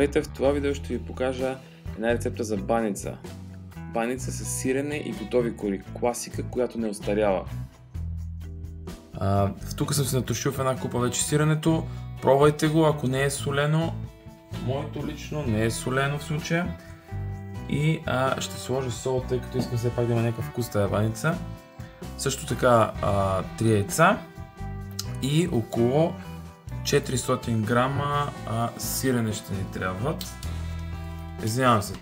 Здравейте, в това видео ще ви покажа една рецепта за баница. Баница с сирене и готови кори. Класика, която не остарява. Тук съм се натушил в една купа вече сиренето. Пробвайте го, ако не е солено. Моето лично не е солено в случая. И ще сложа сол, тъй като искам все пак да има някакъв вкус тази баница. Също така 3 яйца и около 400 грама сирене ще ни трябват. Извинявам се.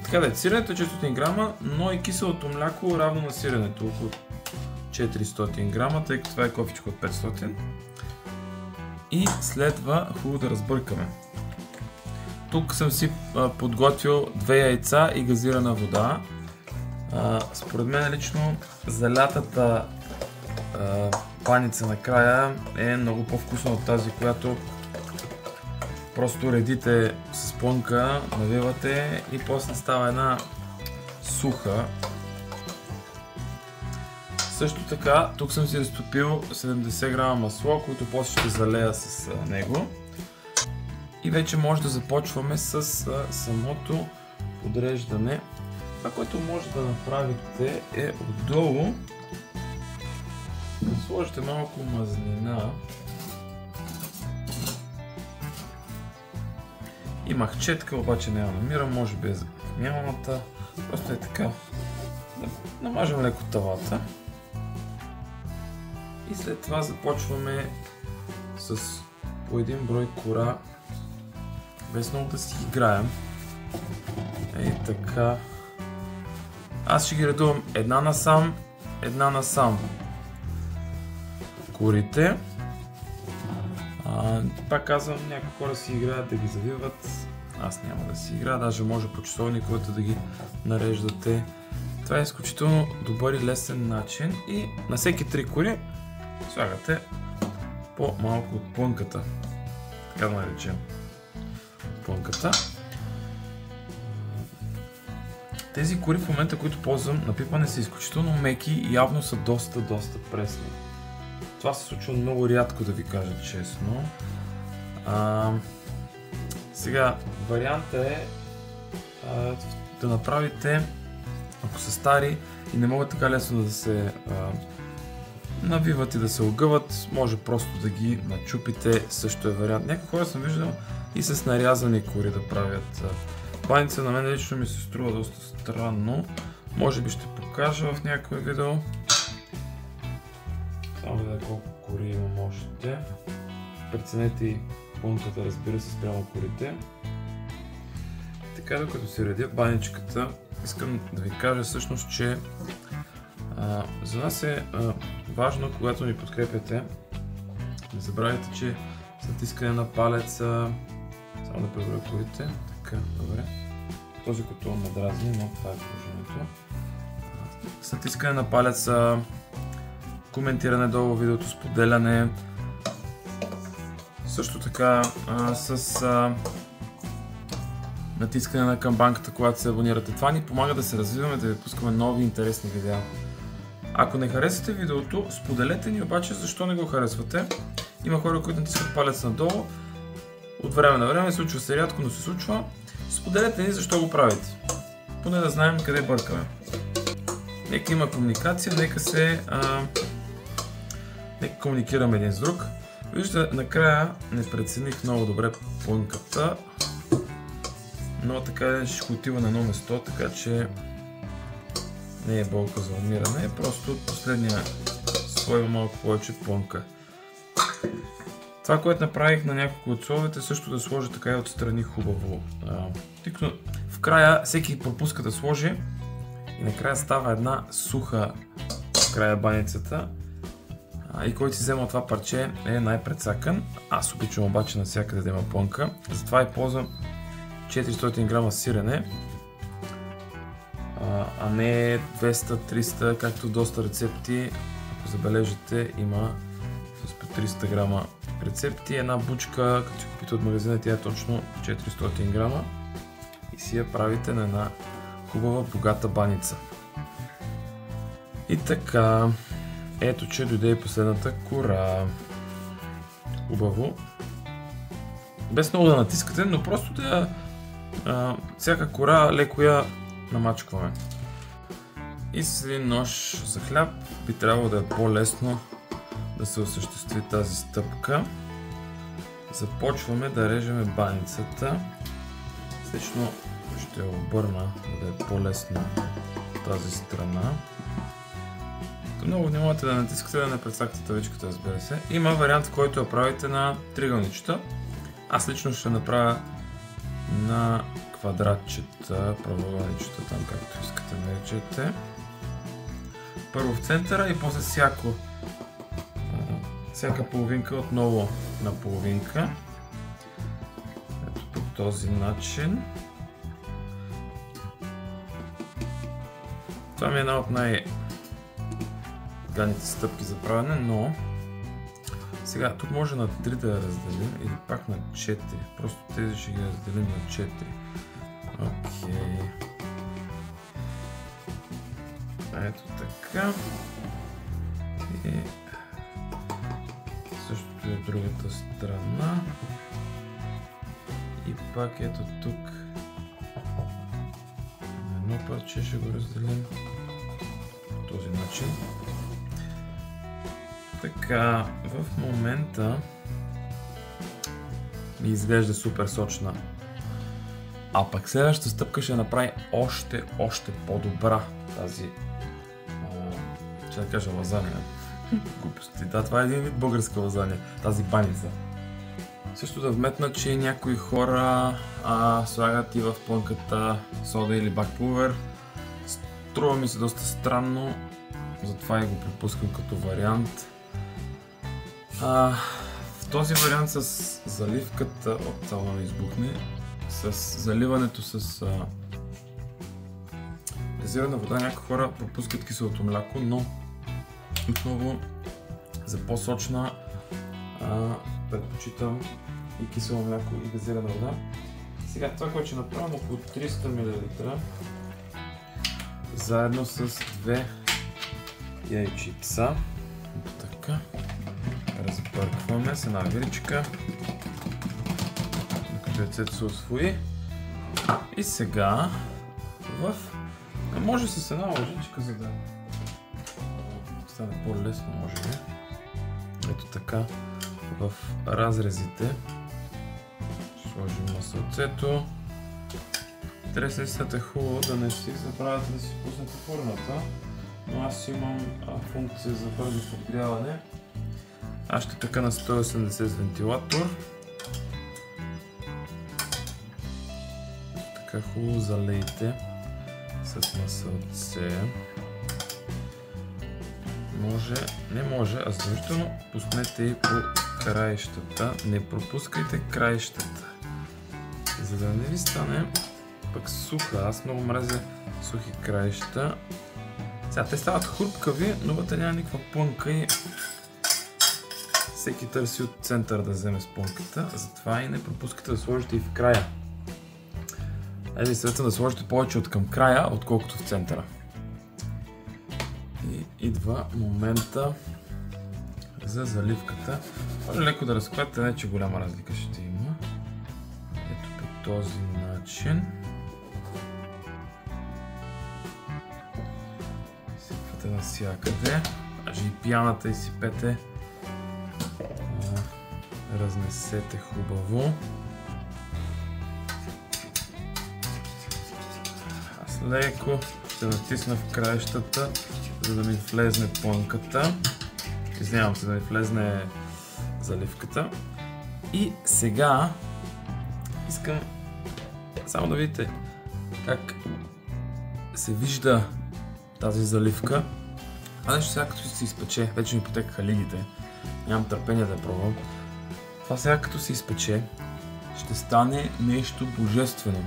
Така да е, сиренето е 400 грама, но и киселото мляко равно на сиренето, около 400 грама, тъй като това е кофичка от 500. И следва хубаво да разбъркаме. Тук съм си подготвил 2 яйца и газирана вода. Според мен лично залятата баница накрая е много по-вкусна от тази, която просто редите с плънка, навивате и после става една суха. Също така, тук съм си разтопил 70 грама масло, които после ще залея с него. И вече може да започваме с самото подреждане. Това, което може да направите е отдолу сложите малко мазнина и махчетка, обаче не я намирам, може би е за нямата. Просто е така. Да намажем леко тавата. И след това започваме с по един брой кора, без много да си играем. Ей така. Аз ще ги редувам една насам. Корите. Пак казвам, някои хора си играят да ги завиват. Аз няма да си играя, даже може по часовниковете да ги нареждате. Това е изключително добър и лесен начин. И на всеки 3 кори слагате по-малко от плънката. Така да наречем плънката. Тези кори в момента, които ползвам на пипане, са изключително меки и явно са доста пресни. Това се случва много рядко, да ви кажа честно. Сега, вариантът е да направите, ако са стари и не могат така лесно да се навиват и да се огъват, може просто да ги начупите, също е вариант. Някои хора съм виждал и с нарязани кори да правят баница. На мен лично ми се струва доста странно. Може би ще покажа в някое видео. Само да колко кори имам още. Преценете и плънката, разбира се, спрямо корите. Така, докато се редя баничката, искам да ви кажа всъщност, че за нас е важно, когато ни подкрепяте, не забравяйте, че с натискане на палеца, само да преброя корите, така, добре. Този котон ме дразни, но това е положението. С натискане на палеца, коментиране долу видеото, споделяне. Също така с натискане на камбанката, когато се абонирате. Това ни помага да се развиваме, да ви пускаме нови интересни видеа. Ако не харесате видеото, споделете ни обаче защо не го харесвате. Има хора, които натискат палец надолу. От време на време, случва се рядко, но се случва. Споделете ни защо го правите. Поне да знаем къде бъркаме. Нека има комуникация, нека комуникираме един с друг. Виждате, накрая не прецених много добре плънката, но така ще отива на едно место, така че не е болка за умиране, просто от последния слой малко повече плънка. Това, което направих на няколко от слоевете, също да сложа така и отстрани хубаво. Тъй като в края всеки пропуска да сложи и накрая става една суха в края баницата. И който си взема това парче е най-прецакан. Аз обичам обаче навсякъде да има плънка. Затова и ползвам 400 грама сирене, а не 200-300, както доста рецепти. Ако забележите, има с по 300 грама рецепти. Една бучка, като си купите от магазина, тя е точно 400 грама. И си я правите на една хубава, богата баница. И така, ето че дойде и последната кора. Хубаво. без много да натискате, но просто да всяка кора леко я намачкваме. И с един нож за хляб би трябвало да е по-лесно да се осъществи тази стъпка. Започваме да режеме баницата. Лично ще я обърна, да е по-лесно тази страна. Много внимавате да натискате, да не прецакате тавичката, разбира се. Има вариант, в който я правите на триъгълничета. Аз лично ще направя на квадратчета, правоъгълничета, там както искате наричате. Първо в центъра и после всяка половинка отново на половинка. Ето по този начин. Това ми е една от най-ганите стъпки за правене, но сега тук може на 3 да я разделим или пак на 4. Просто тези ще ги разделим на 4. Окей. Ето така. И същото и от другата страна. И пак ето тук. На едно парче ще го разделим по този начин. Така, в момента ми изглежда супер сочна. А пък следващата стъпка ще направи още по-добра тази, ще да кажа, лазания. Глупости. Да, това е един вид българска лазания, тази баница. Също да вметна, че някои хора слагат и в плънката сода или бакпулвер. Струва ми се доста странно, затова и го пропускам като вариант. В този вариант с заливката от цяло да избухне, с заливането с газирана вода, някои хора пропускат киселото мляко, но отново за по-сочна предпочитам и кисело мляко и газирана вода. Сега това, което ще направим, около 300 мл заедно с 2 яйчица. Така. Разбъркваме с една виличка, докато яйцето се усвои. И сега може с една лъжичка, за да стане по-лесно, може би. Ето така, в разрезите ще сложим масълцето. Интересно, истината е хубаво да не си забравяте да си пуснете фурната, но аз имам функция за бързо подгряване. Аз ще така на 180 с вентилатор. Така хубаво залейте с масълце. Не може, а задължително пуснете и по краищата. Не пропускайте краищата. За да не ви стане пък суха. Аз много мразя сухи краища. Сега те стават хрупкави, но вътре няма никаква плънка и всеки търси от център да вземе спонката, затова и не пропускате да сложите и в края. Айде съветвам да сложите повече от към края, отколкото в центъра. И идва момента за заливката. Може леко да разклатите, не че голяма разлика ще има. Ето по този начин. Сипвате навсякъде, даже и пяната изсипете. Разнесете хубаво. Аз леко ще натисна в краищата, за да ми влезне плънката. Извинявам се, да ми влезне заливката. И сега искам само да видите как се вижда тази заливка. Това нещо сега като се изпече, вече ми потекаха лигите. Нямам търпение да я пробвам. Това сега като се изпече, ще стане нещо божествено.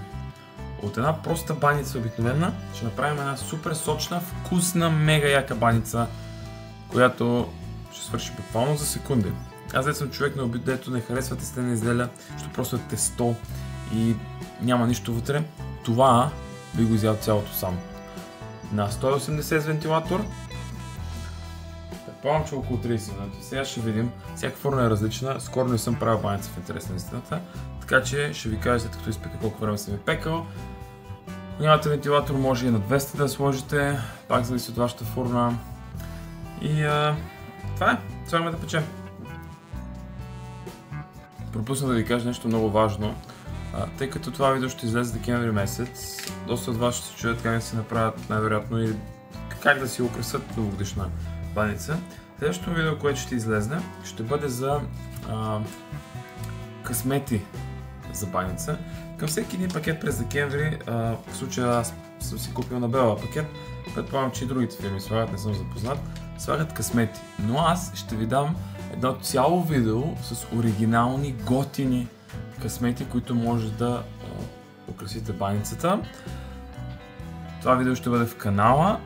От една проста баница обикновена ще направим една супер сочна, вкусна, мега яка баница, която ще свърши буквално за секунди. Аз дето съм човек на обид, дето не харесва тестени изделия, защото просто е тесто и няма нищо вътре. Това би го изял цялото сам. На 180 с вентилатор. Предполагам, че около 30 минути. Сега ще видим. Всяка фурна е различна. Скоро не съм правил баница в интерес на истината. Така че ще ви кажа след като изпека колко време съм ви пекал. Ако нямате вентилатор, може и на 200 да сложите. Пак зависи от вашата фурна. И това е. Слагаме да печем. Пропусна да ви кажа нещо много важно. Тъй като това видео ще излезе декември месец, доста от вас ще се чуят как да си направят най-вероятно и как да си украсят новогодишна баница. Следващото видео, което ще излезне, ще бъде за късмети за баница. Към всеки един пакет през декември, в случая аз съм си купил на Бела пакет, предполагам, че и другите фирми слагат, не съм запознат, слагат късмети. Но аз ще ви дам едно цяло видео с оригинални, готини късмети, които може да украсите баницата. Това видео ще бъде в канала.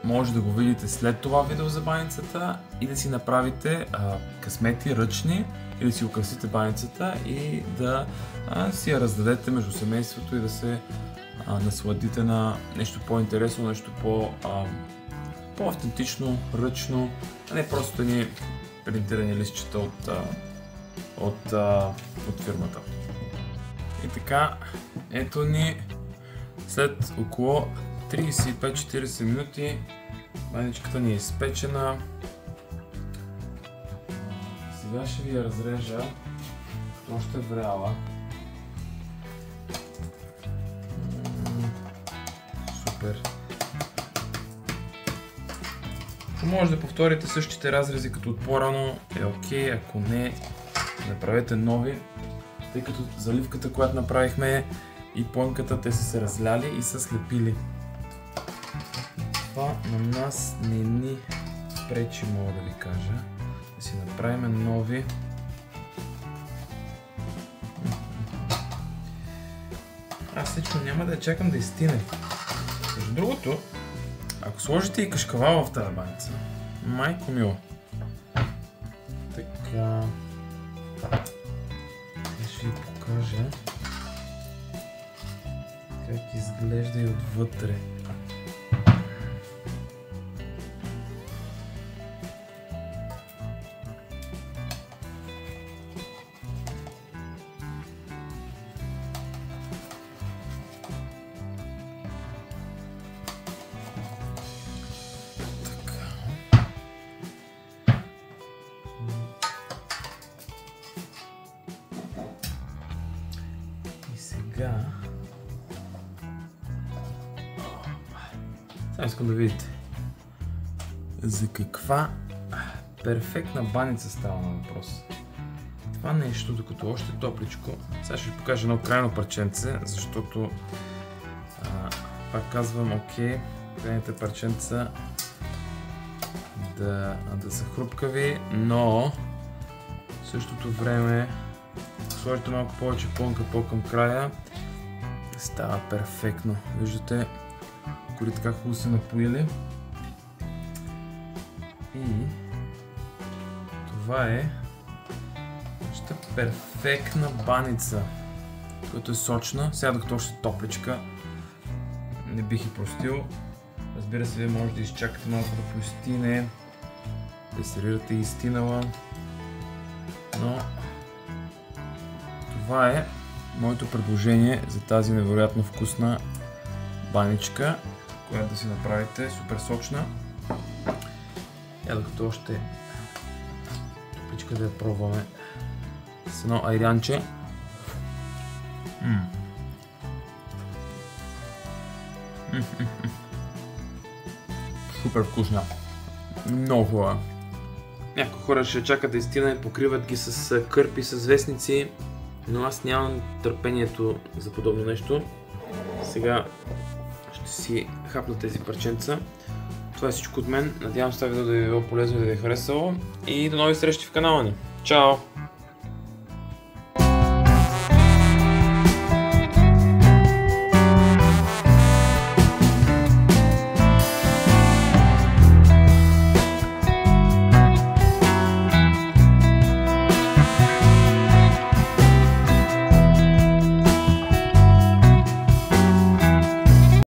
Може да го видите след това видео за баницата и да си направите късмети ръчни и да си украсите баницата и да си я раздадете между семейството и да се насладите на нещо по-интересно, нещо по-автентично, ръчно, а не просто ни принтирани листчета от фирмата. И така, ето ни след около 35-40 минути баничката ни е изпечена. Сега ще ви я разрежа, още вряла. Супер! Ако може да повторите същите разрези като от по-рано е окей, ако не, направете нови, тъй като заливката, която направихме и плънката, те са се разляли и са слепили. Това на нас не ни пречи, мога да ви кажа, да си направим нови. Аз лично няма да я чакам да изстине. Между другото, ако сложите и кашкавал в тази баница, майко мило. Така. Ще ви покажа как изглежда и отвътре. Сега искам да видите за каква перфектна баница става на въпрос. Това нещо, докато още е топличко, сега ще ви покажа едно крайно парченце, защото пак казвам, окей, крайните парченца да са хрупкави, но в същото време сложите малко повече плънка по-към края, става перфектно. Виждате, кори така хубаво се напоили. И това е нашата перфектна баница, която е сочна. Сега докато още топличка, не бих и простил. Разбира се, вие може да изчакате малко да поизстине, да сервирате изстинала, но това е моето предложение за тази невероятно вкусна баничка, която да си направите супер сочна. Докато още топличка да я пробваме с едно айрянче. Супер вкусна. Много хубава. Някои хора ще чакат да изстина, покриват ги с кърпи, с вестници, но аз нямам търпението за подобно нещо. Сега ще си хапна тези парченца. Това е всичко от мен. Надявам се това видео да ви е било полезно и да ви е харесало. И до нови срещи в канала ни. Чао!